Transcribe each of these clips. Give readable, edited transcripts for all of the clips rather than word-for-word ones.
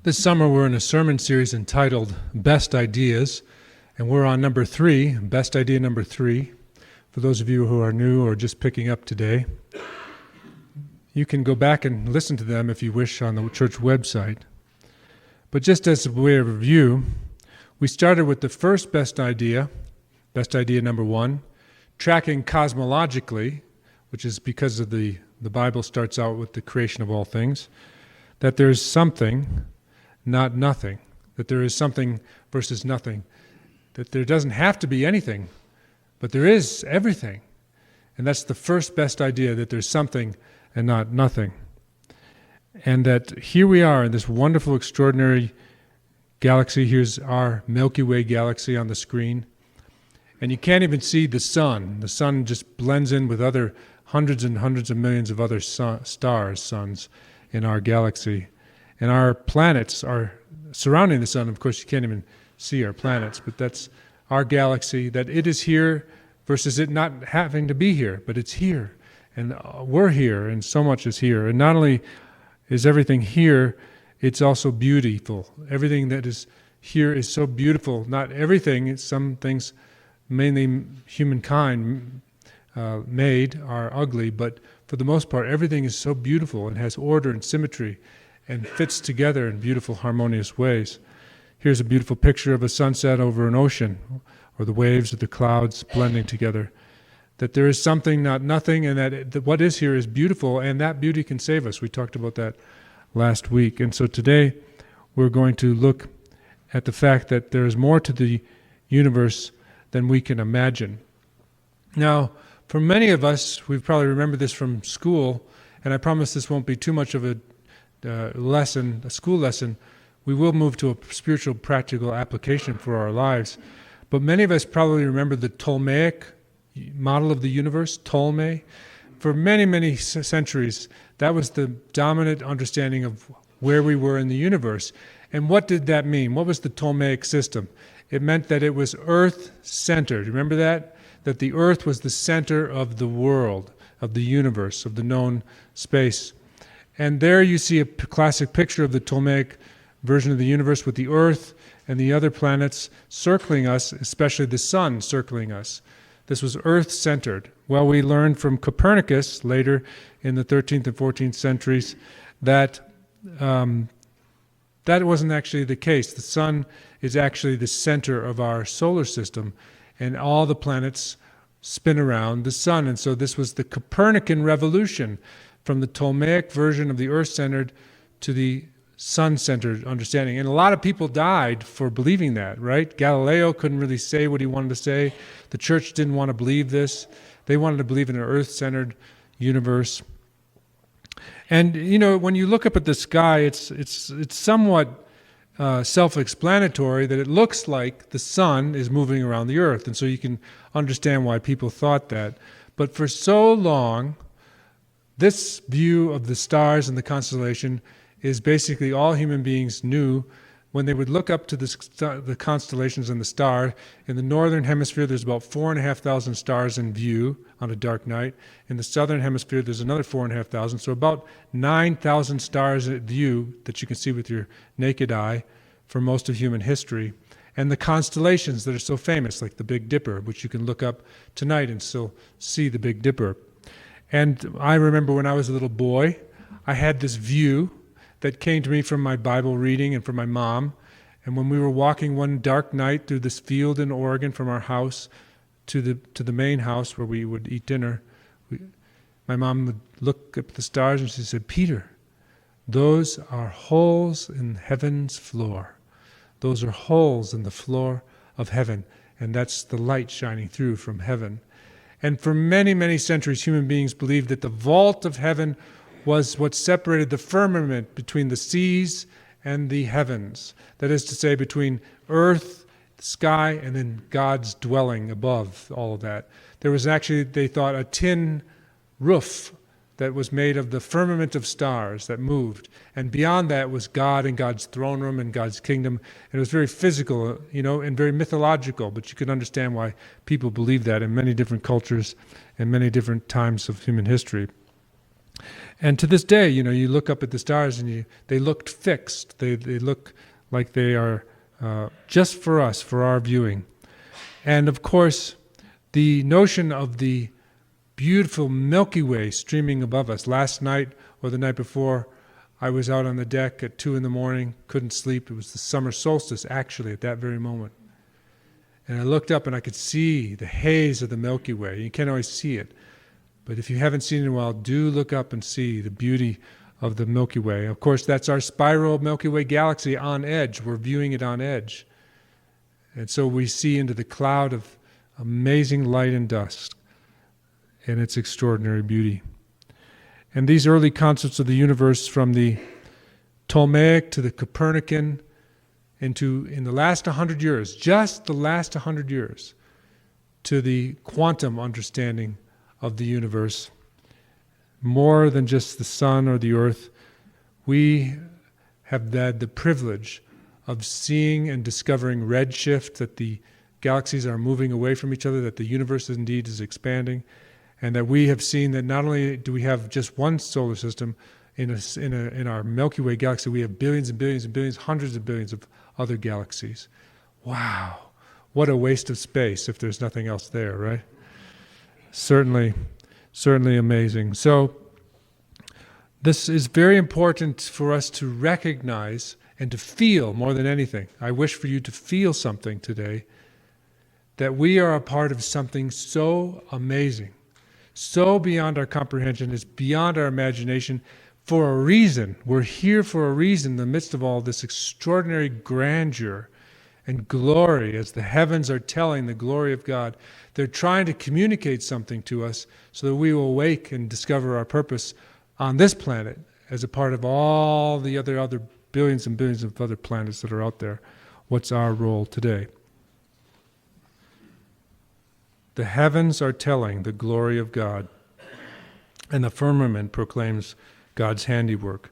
This summer we're in a sermon series entitled Best Ideas, and we're on number 3, Best Idea number 3. For those of you who are new or just picking up today, you can go back and listen to them if you wish on the church website. But just as a way of review, we started with the first best idea number 1, tracking cosmologically, which is because of the Bible starts out with the creation of all things, that there's something, not nothing, that there is something versus nothing, that there doesn't have to be anything, but there is everything. And that's the first best idea, that there's something and not nothing. And that here we are in this wonderful, extraordinary galaxy. Here's our Milky Way galaxy on the screen. And you can't even see the sun. The sun just blends in with other hundreds and hundreds of millions of other suns in our galaxy. And our planets are surrounding the sun. Of course, you can't even see our planets, but that's our galaxy, that it is here versus it not having to be here, but it's here. And we're here, and so much is here. And not only is everything here, it's also beautiful. Everything that is here is so beautiful. Not everything, some things, mainly humankind made, are ugly, but for the most part, everything is so beautiful and has order and symmetry and fits together in beautiful, harmonious ways. Here's a beautiful picture of a sunset over an ocean, or the waves of the clouds blending together. That there is something, not nothing, and that what is here is beautiful, and that beauty can save us. We talked about that last week. And so today, we're going to look at the fact that there is more to the universe than we can imagine. Now, for many of us, we've probably remembered this from school, and I promise this won't be too much of a school lesson. We will move to a spiritual, practical application for our lives. But many of us probably remember the Ptolemaic model of the universe, Ptolemy. For many, many centuries, that was the dominant understanding of where we were in the universe. And what did that mean? What was the Ptolemaic system? It meant that it was Earth-centered. Remember that? That the Earth was the center of the world, of the universe, of the known space. And there you see a classic picture of the Ptolemaic version of the universe with the Earth and the other planets circling us, especially the sun circling us. This was Earth-centered. Well, we learned from Copernicus later in the 13th and 14th centuries that that wasn't actually the case. The sun is actually the center of our solar system, and all the planets spin around the sun. And so this was the Copernican revolution, from the Ptolemaic version of the Earth-centered to the sun-centered understanding. And a lot of people died for believing that, right? Galileo couldn't really say what he wanted to say. The church didn't want to believe this. They wanted to believe in an Earth-centered universe. And, you know, when you look up at the sky, it's somewhat self-explanatory that it looks like the sun is moving around the Earth. And so you can understand why people thought that. But for so long, this view of the stars and the constellation is basically all human beings knew when they would look up to the constellations and the star. In the northern hemisphere, there's about 4,500 stars in view on a dark night. In the southern hemisphere, there's another 4,500, so about 9,000 stars at view that you can see with your naked eye for most of human history. And the constellations that are so famous, like the Big Dipper, which you can look up tonight and still see the Big Dipper. And I remember when I was a little boy, I had this view that came to me from my Bible reading and from my mom. And when we were walking one dark night through this field in Oregon from our house to the main house where we would eat dinner, my mom would look up at the stars and she said, "Peter, those are holes in heaven's floor. Those are holes in the floor of heaven, and that's the light shining through from heaven." And for many, many centuries, human beings believed that the vault of heaven was what separated the firmament between the seas and the heavens. That is to say, between earth, the sky, and then God's dwelling above all of that. There was actually, they thought, a tin roof that was made of the firmament of stars that moved. And beyond that was God and God's throne room and God's kingdom. And it was very physical, you know, and very mythological, but you could understand why people believed that in many different cultures and many different times of human history. And to this day, you look up at the stars and they looked fixed. They look like they are just for us, for our viewing. And of course, the notion of the beautiful Milky Way streaming above us. Last night or the night before, I was out on the deck at 2 a.m, couldn't sleep. It was the summer solstice, actually, at that very moment. And I looked up and I could see the haze of the Milky Way. You can't always see it. But if you haven't seen it in a while, do look up and see the beauty of the Milky Way. Of course, that's our spiral Milky Way galaxy on edge. We're viewing it on edge. And so we see into the cloud of amazing light and dust and its extraordinary beauty. And these early concepts of the universe, from the Ptolemaic to the Copernican, in the last 100 years, just the last 100 years, to the quantum understanding of the universe, more than just the sun or the earth, we have had the privilege of seeing and discovering redshift, that the galaxies are moving away from each other, that the universe indeed is expanding, and that we have seen that not only do we have just one solar system, in our Milky Way galaxy, we have billions and billions and billions, hundreds of billions of other galaxies. Wow, what a waste of space if there's nothing else there, right? Certainly amazing. So this is very important for us to recognize and to feel more than anything. I wish for you to feel something today, that we are a part of something so amazing, so beyond our comprehension, it's beyond our imagination, for a reason. We're here for a reason in the midst of all this extraordinary grandeur and glory, as the heavens are telling the glory of God. They're trying to communicate something to us so that we will awake and discover our purpose on this planet as a part of all the other billions and billions of other planets that are out there. What's our role today? The heavens are telling the glory of God, and the firmament proclaims God's handiwork.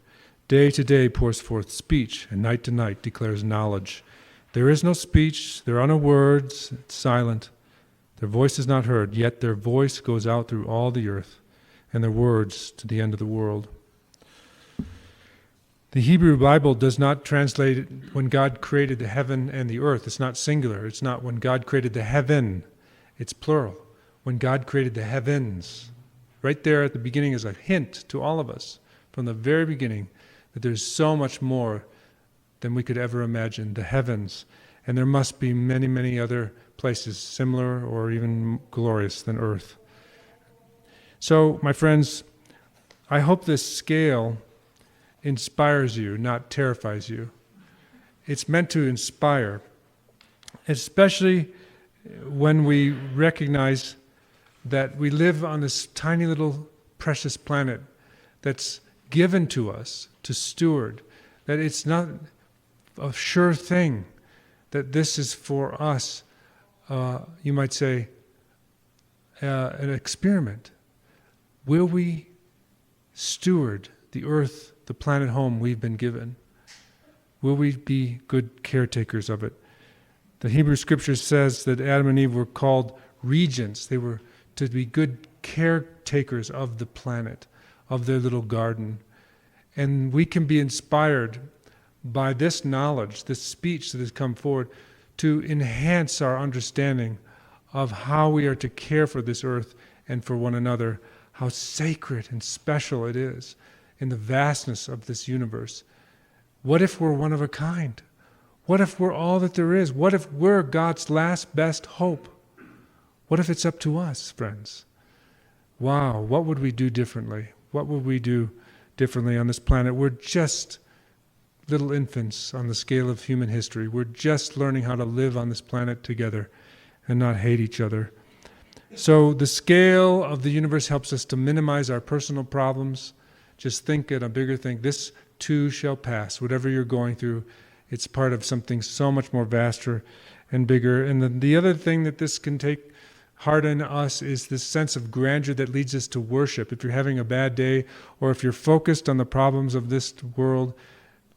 Day to day pours forth speech, and night to night declares knowledge. There is no speech, there are no words, it's silent. Their voice is not heard, yet their voice goes out through all the earth, and their words to the end of the world. The Hebrew Bible does not translate when God created the heaven and the earth. It's not singular. It's not when God created the heaven. It's plural. When God created the heavens. Right there at the beginning is a hint to all of us from the very beginning that there's so much more than we could ever imagine, the heavens. And there must be many, many other places similar or even glorious than earth. So, my friends, I hope this scale inspires you, not terrifies you. It's meant to inspire, especially when we recognize that we live on this tiny little precious planet that's given to us to steward, that it's not a sure thing that this is for us, you might say, an experiment. Will we steward the earth, the planet home we've been given? Will we be good caretakers of it? The Hebrew Scripture says that Adam and Eve were called regents. They were to be good caretakers of the planet, of their little garden. And we can be inspired by this knowledge, this speech that has come forward, to enhance our understanding of how we are to care for this earth and for one another, how sacred and special it is in the vastness of this universe. What if we're one of a kind? What if we're all that there is? What if we're God's last best hope? What if it's up to us, friends? Wow, what would we do differently? What would we do differently on this planet? We're just little infants on the scale of human history. We're just learning how to live on this planet together and not hate each other. So the scale of the universe helps us to minimize our personal problems. Just think at a bigger thing. This too shall pass. Whatever you're going through, it's part of something so much more vaster and bigger. And then the other thing that this can take heart in us is this sense of grandeur that leads us to worship. If you're having a bad day, or if you're focused on the problems of this world,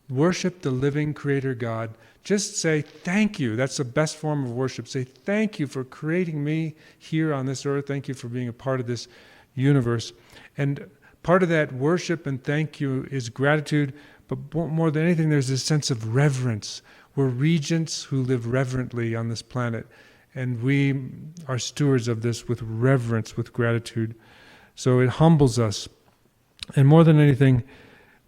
worship the living Creator God. Just say thank you. That's the best form of worship. Say thank you for creating me here on this earth. Thank you for being a part of this universe. And part of that worship and thank you is gratitude, but more than anything, there's this sense of reverence. We're regents who live reverently on this planet, and we are stewards of this with reverence, with gratitude. So it humbles us. And more than anything,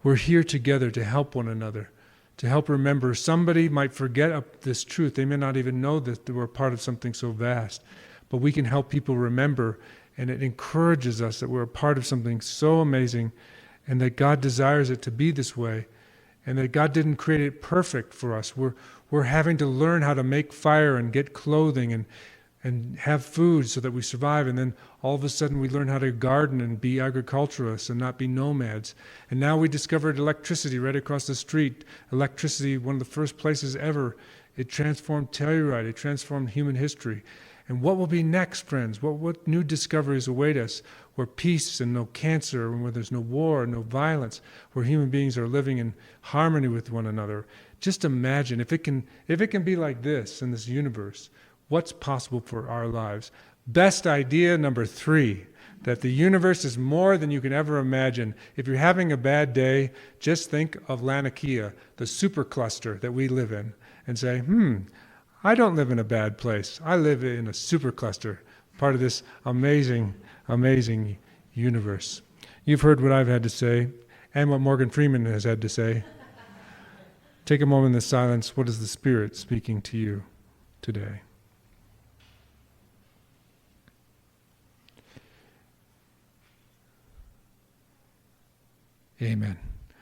we're here together to help one another, to help remember. Somebody might forget this truth. They may not even know that we're part of something so vast. But we can help people remember, and it encourages us that we're a part of something so amazing, and that God desires it to be this way, and that God didn't create it perfect for us. We're having to learn how to make fire and get clothing and have food so that we survive, and then all of a sudden we learn how to garden and be agriculturalists and not be nomads. And now we discovered electricity right across the street. Electricity, one of the first places ever. It transformed Telluride, it transformed human history. And what will be next, friends? What new discoveries await us? Where peace and no cancer, and where there's no war, no violence, where human beings are living in harmony with one another. Just imagine, if it can be like this in this universe, what's possible for our lives? Best idea number 3, that the universe is more than you can ever imagine. If you're having a bad day, just think of Laniakea, the supercluster that we live in, and say, I don't live in a bad place. I live in a supercluster, part of this amazing, amazing universe. You've heard what I've had to say, and what Morgan Freeman has had to say. Take a moment in silence. What is the Spirit speaking to you today? Amen.